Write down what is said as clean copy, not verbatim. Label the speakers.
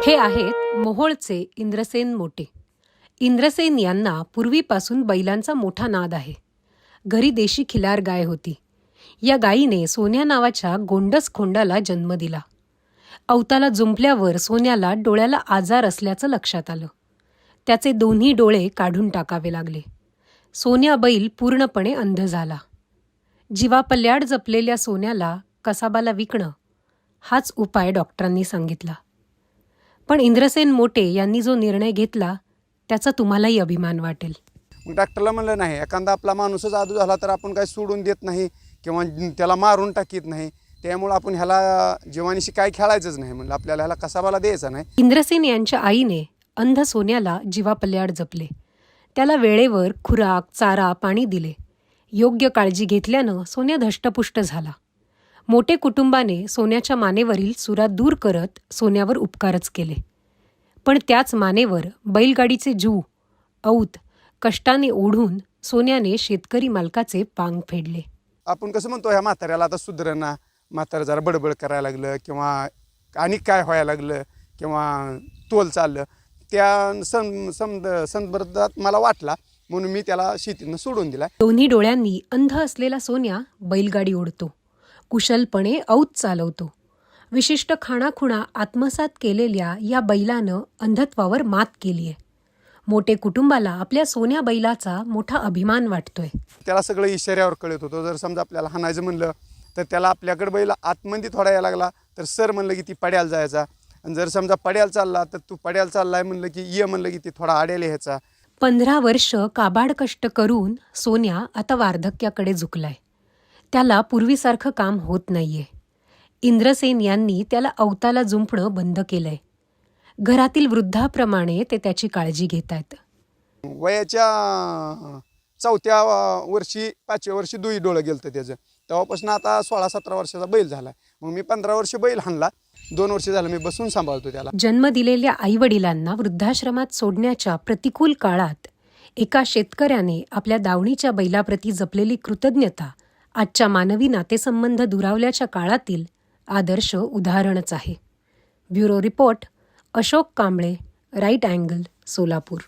Speaker 1: हे आहेत मोहोळचे इंद्रसेन मोटे. इंद्रसेन यांना पूर्वीपासून बैलांचा मोठा नाद आहे. घरी देशी खिलार गाय होती. या गायीने सोन्या नावाच्या गोंडस खोंडाला जन्म दिला. अवताला जुंपल्यावर सोन्याला डोळ्याला आजार असल्याचं लक्षात आलं. त्याचे दोन्ही डोळे काढून टाकावे लागले. सोन्या बैल पूर्णपणे अंध झाला. जीवापल्याड जपलेल्या सोन्याला कसाबाला विकणं हाच उपाय डॉक्टरांनी सांगितला. पण इंद्रसेन मोटे यांनी जो निर्णय घेतला त्याचा तुम्हालाही अभिमान वाटेल.
Speaker 2: मग डॉक्टरला म्हणलं नाही, एखादा आपला माणूसच आदू झाला तर आपण काही सोडून देत नाही किंवा त्याला मारून टाकीत नाही. त्यामुळे आपण ह्याला जीवानीशी काय खेळायचंच नाही. म्हणलं आपल्याला ह्याला कसाबाला द्यायचा नाही.
Speaker 1: इंद्रसेन यांच्या आईने अंध सोन्याला जीवापल्याड जपले. त्याला वेळेवर खुराक, चारा, पाणी दिले. योग्य काळजी घेतल्यानं सोन्या धष्टपुष्ट झाला. मोटे कुटुंबाने सोन्याच्या मानेवरील सुरा दूर करत सोन्यावर उपकारच केले. पण त्याच मानेवर बैलगाडीचे जू, औत कष्टाने ओढून सोन्याने शेतकरी मालकाचे पांग फेडले.
Speaker 2: आपण कसं म्हणतो ह्या म्हाताऱ्याला आता सुधरणा, म्हातारं जरा बडबड करायला लागलं किंवा आणि काय व्हायला लागलं किंवा तोल चाललं, त्या संदर्भात मला वाटला म्हणून मी त्याला शेतीनं सोडून दिला.
Speaker 1: दोन्ही डोळ्यांनी अंध असलेला सोन्या बैलगाडी ओढतो, कुशलपणे औत चालवतो. विशिष्ट खाणाखुणा आत्मसात केलेल्या या बैलानं अंधत्वावर मात केली आहे. मोटे कुटुंबाला आपल्या सोन्या बैलाचा मोठा अभिमान वाटतोय.
Speaker 2: त्याला सगळं इशाऱ्यावर कळत होतं. जर समजा आपल्याला हाणायचं म्हणलं तर त्याला आपल्याकडे बैल आतमध्ये थोडा यायला लागला तर सर म्हणलं की ती पड्याला जायचा. आणि जर समजा पड्याला चालला तर तू पड्याला चाललाय म्हणलं की ये म्हणलं की ती थोडा आड्याला ह्याचा.
Speaker 1: 15 वर्ष काबाड कष्ट करून सोन्या आता वार्धक्याकडे झुकलाय. त्याला पूर्वीसारखं काम होत नाहीये. इंद्रसेन यांनी त्याला अवताला जुंपणं बंद केलंय. घरातील वृद्धाप्रमाणे ते त्याची काळजी घेत आहेत.
Speaker 2: वयाच्या 4थ्या वर्षी 5व्या वर्षी दुई डोळं गेलं त्याचं. तेव्हापासून आता 16-17 वर्षाचा बैल झाला. मग मी 15 वर्ष बैल हाणला. 2 वर्ष झालं मी बसून सांभाळतो त्याला.
Speaker 1: जन्म दिलेल्या आईवडिलांना वृद्धाश्रमात सोडण्याच्या प्रतिकूल काळात एका शेतकऱ्याने आपल्या दावणीच्या बैलाप्रती जपलेली कृतज्ञता आजच्या मानवी नातेसंबंध दुरावल्याच्या काळातील आदर्श उदाहरणच आहे. Bureau report, Ashok Kamble, right angle, Solapur.